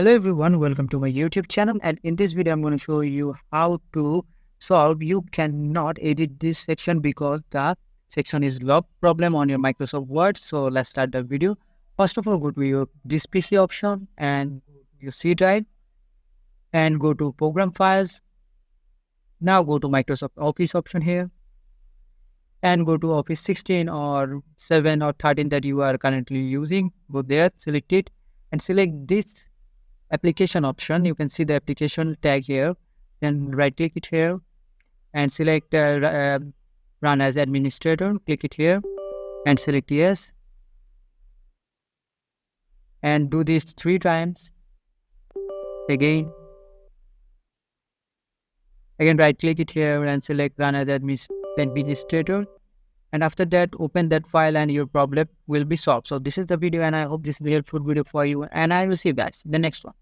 Hello everyone, welcome to my YouTube channel, and in this video I'm going to show you how to solve you cannot edit this section because the section is lock problem on your Microsoft Word. So let's start the video. First of all, go to your this PC option and your C drive and go to program files. Now go to Microsoft Office option here and go to Office 16 or 7 or 13 that you are currently using. Go there, select it and select this application option. You can see the application tag here. Then right click it here and select run as administrator. Click it here and select yes and do this 3 times. Again right click it here and select run as administrator, and after that open that file and your problem will be solved. So this is the video and I hope this is a helpful video for you, and I will see you guys in the next one.